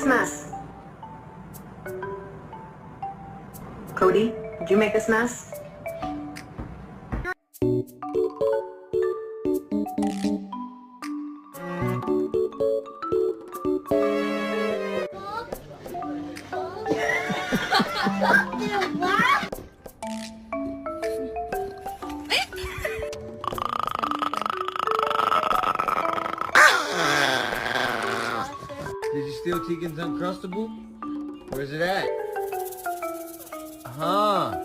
this mess? Cody, did you make this mess? Did you steal Tegan's Uncrustable? Where's it at? Huh.